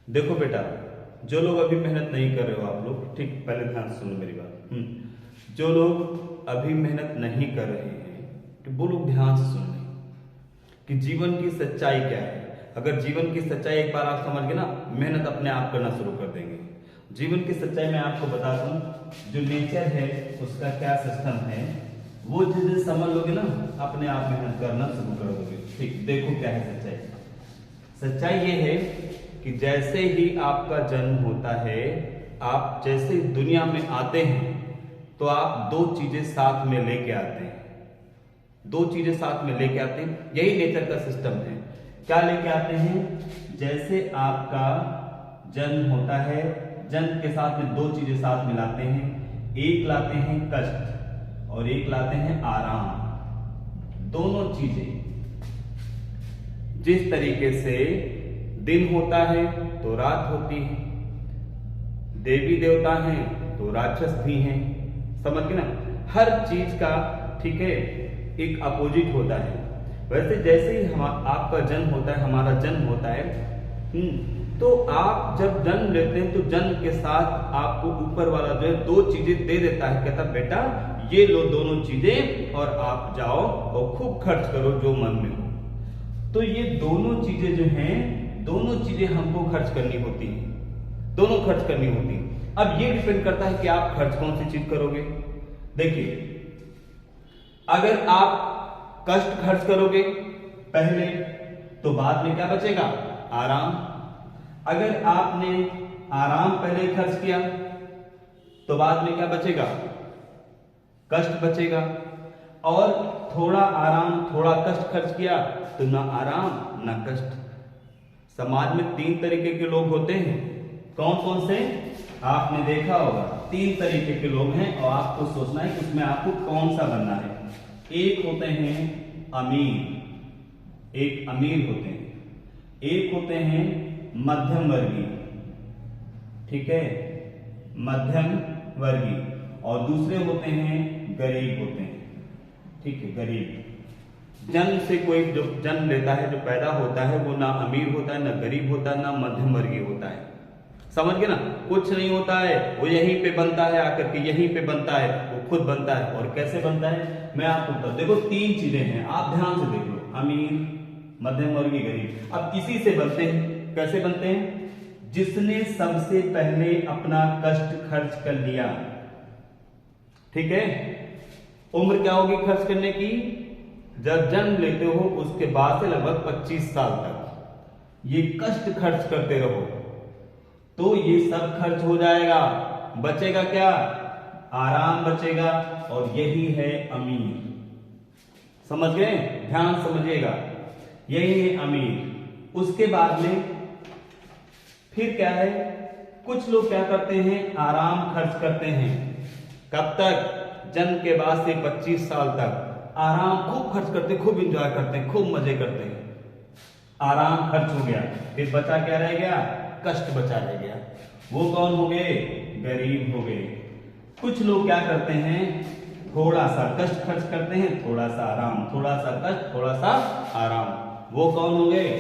देखो बेटा, जो लोग अभी मेहनत नहीं कर रहे हो आप लोग, ठीक, पहले ध्यान से सुनो मेरी बात। जो लोग अभी मेहनत नहीं कर रहे हैं तो वो लोग ध्यान से सुन लें कि जीवन की सच्चाई क्या है। अगर जीवन की सच्चाई एक बार आप समझ गए ना, मेहनत अपने आप करना शुरू कर देंगे। जीवन की सच्चाई मैं आपको बता दूं, जो नेचर है उसका क्या सिस्टम है, वो चीजें समझ लोगे ना, अपने आप मेहनत करना शुरू कर दोगे। ठीक, देखो क्या है सच्चाई। सच्चाई ये है कि जैसे ही आपका जन्म होता है, आप जैसे दुनिया में आते हैं तो आप दो चीजें साथ में लेके आते हैं। दो चीजें साथ में लेके आते हैं, यही नेचर का सिस्टम है। क्या लेके आते हैं? जैसे आपका जन्म होता है, जन्म के साथ में दो चीजें साथ मिलाते हैं। एक लाते हैं कष्ट और एक लाते हैं आराम। दोनों चीजें, जिस तरीके से दिन होता है तो रात होती है, देवी देवता हैं तो राक्षस भी हैं, समझ गए ना। हर चीज का, ठीक है, एक अपोजिट होता है। वैसे जैसे ही आपका जन्म होता है, हमारा जन्म होता है, तो आप जब जन्म लेते हैं तो जन्म के साथ आपको ऊपर वाला जो है दो चीजें दे देता है। कहता बेटा ये लो दोनों चीजें और आप जाओ और खूब खर्च करो जो मन में हो। तो ये दोनों चीजें जो हैं, दोनों चीजें हमको खर्च करनी होती हैं, दोनों खर्च करनी होती हैं। अब ये डिपेंड करता है कि आप खर्च कौन सी चीज करोगे। देखिए, अगर आप कष्ट खर्च करोगे पहले तो बाद में क्या बचेगा? आराम। अगर आपने आराम पहले खर्च किया तो बाद में क्या बचेगा? कष्ट बचेगा। और थोड़ा आराम थोड़ा कष्ट खर्च किया तो ना आराम ना कष्ट। समाज में तीन तरीके के लोग होते हैं। कौन कौन से? आपने देखा होगा, तीन तरीके के लोग हैं और आपको सोचना है कि उसमें आपको कौन सा बनना है। एक होते हैं अमीर, एक अमीर होते हैं। एक होते हैं मध्यम वर्गीय, ठीक है, मध्यम वर्गीय। और दूसरे होते हैं गरीब होते हैं, ठीक है, गरीब। जन्म से कोई जो जन्म लेता है, जो पैदा होता है, वो ना अमीर होता है, ना गरीब होता है, ना मध्यम वर्गीय होता है। समझ गए ना? कुछ नहीं होता है, वो यहीं पे बनता है, आकर के यहीं पे बनता है, वो खुद बनता है। और कैसे बनता है मैं आपको बता, देखो तीन चीजें हैं, आप ध्यान से देख लो, अमीर, मध्यम वर्गीय, गरीब। अब इसी से बनते हैं। कैसे बनते हैं? जिसने सबसे पहले अपना कष्ट खर्च कर लिया, ठीक है। उम्र क्या होगी खर्च करने की? जब जन्म लेते हो उसके बाद से लगभग 25 साल तक ये कष्ट खर्च करते रहो तो ये सब खर्च हो जाएगा। बचेगा क्या? आराम बचेगा। और यही है अमीर। समझ गए? ध्यान समझिएगा, यही है अमीर। उसके बाद में फिर क्या है? कुछ लोग क्या करते हैं? आराम खर्च करते हैं। कब तक? जन्म के बाद से 25 साल तक आराम खूब खर्च करते, खूब एंजॉय करते हैं, खूब मजे करते हैं। आराम खर्च हो गया, फिर बचा क्या रह गया? कष्ट बचा रह गया। वो कौन हो गए? गरीब हो गए। कुछ लोग क्या करते हैं? थोड़ा सा कष्ट खर्च करते हैं, थोड़ा सा आराम, थोड़ा सा कष्ट, थोड़ा सा आराम। वो कौन हो गए?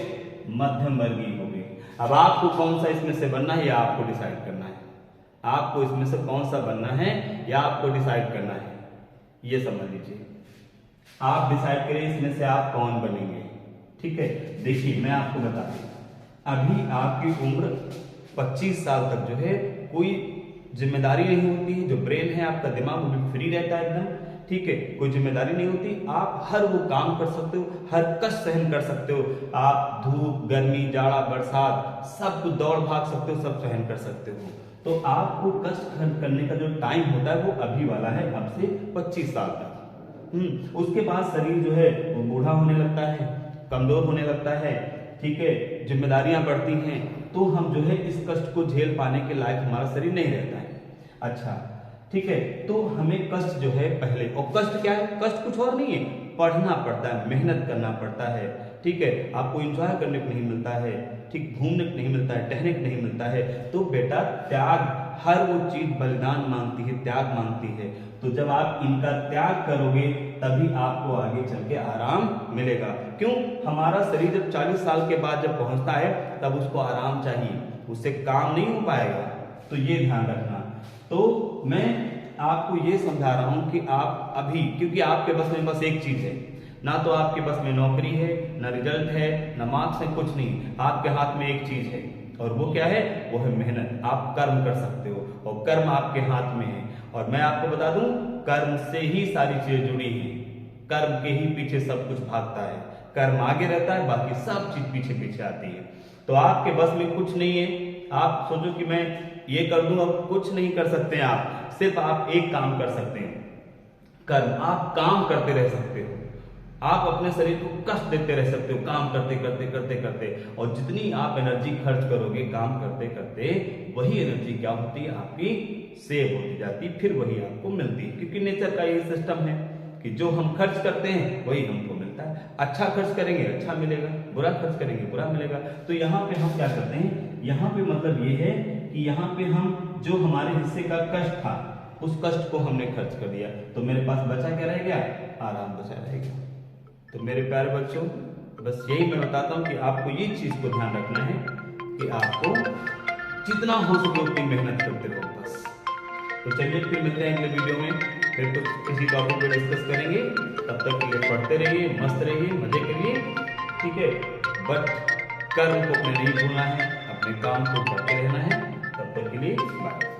मध्यम वर्गीय हो गए। अब आपको कौन सा इसमें से बनना है या आपको डिसाइड करना है? आपको इसमें से कौन सा बनना है या आपको डिसाइड करना है, ये समझ लीजिए। आप डिसाइड करें इसमें से आप कौन बनेंगे, ठीक है। देखिए मैं आपको बता दूं, अभी आपकी उम्र 25 साल तक जो है कोई जिम्मेदारी नहीं होती है। जो ब्रेन है आपका, दिमाग, वो भी फ्री रहता है एकदम, ठीक है। कोई जिम्मेदारी नहीं होती, आप हर वो काम कर सकते हो, हर कष्ट सहन कर सकते हो। आप धूप, गर्मी, जाड़ा, बरसात सब कुछ दौड़ भाग सकते हो, सब सहन कर सकते हो। तो आपको कष्ट करने का जो टाइम होता है वो अभी वाला है, अब से 25 साल तक। उसके बाद शरीर जो है वो बूढ़ा होने लगता है, कमजोर होने लगता है, ठीक है, जिम्मेदारियां बढ़ती हैं, तो हम जो है इस कष्ट को झेल पाने के लायक हमारा शरीर नहीं रहता है। अच्छा, ठीक है, तो हमें कष्ट जो है पहले, और कष्ट क्या है? कष्ट कुछ और नहीं है, पढ़ना पड़ता है, मेहनत करना पड़ता है, ठीक है। आपको एंजॉय करने को नहीं मिलता है, ठीक, घूमने को नहीं मिलता है, टहलने को नहीं मिलता है। तो बेटा त्याग, हर वो चीज बलिदान मांगती है, त्याग मांगती है। तो जब आप इनका त्याग करोगे तभी आपको आगे चल के आराम मिलेगा। क्यों? हमारा शरीर जब 40 साल के बाद जब पहुंचता है तब उसको आराम चाहिए, उससे काम नहीं हो पाएगा। तो ये ध्यान रखना। तो मैं आपको ये समझा रहा हूं कि आप अभी, क्योंकि आपके बस में बस एक चीज है, ना तो आपके बस में नौकरी है, ना रिजल्ट है, ना मार्क्स है, कुछ नहीं। आपके हाथ में एक चीज है, और वो क्या है? वो है मेहनत। आप कर्म कर सकते हो और कर्म आपके हाथ में है। और मैं आपको बता दूं, कर्म से ही सारी चीजें जुड़ी हैं। कर्म के ही पीछे सब कुछ भागता है। कर्म आगे रहता है, बाकी सब चीज पीछे पीछे आती है। तो आपके बस में कुछ नहीं है। आप सोचो कि मैं ये कर दूं, अब कुछ नहीं कर सकते हैं आप। सिर्फ आप एक काम कर सकते हैं, कर्म। आप काम करते रह सकते हो, आप अपने शरीर को कष्ट देते रह सकते हो, काम करते करते करते करते। और जितनी आप एनर्जी खर्च करोगे काम करते करते, वही एनर्जी क्या होती है? आपकी सेव होती जाती, फिर वही आपको मिलती है। क्योंकि नेचर का ये सिस्टम है कि जो हम खर्च करते हैं वही हमको मिलता है। अच्छा खर्च करेंगे अच्छा मिलेगा, बुरा खर्च करेंगे बुरा मिलेगा। तो यहाँ पे हम क्या करते हैं? यहाँ पे मतलब ये है कि यहाँ पे हम जो हमारे हिस्से का कष्ट था, उस कष्ट को हमने खर्च कर दिया, तो मेरे पास बचा क्या रह गया? आराम बचा रहेगा। तो मेरे प्यारे बच्चों, बस यही मैं बताता हूँ कि आपको ये चीज को ध्यान रखना है कि आपको जितना हो सके उतनी मेहनत करते रहो बस। तो चलिए फिर मिलते हैं अगले वीडियो में, फिर कुछ किसी टॉपिक पे डिस्कस करेंगे। तब तक के लिए पढ़ते रहिए, मस्त रहिए, मजे करिए, ठीक है। बट कर्म को अपने नहीं भूलना है, अपने काम को करते रहना है। तब तक के लिए बाय।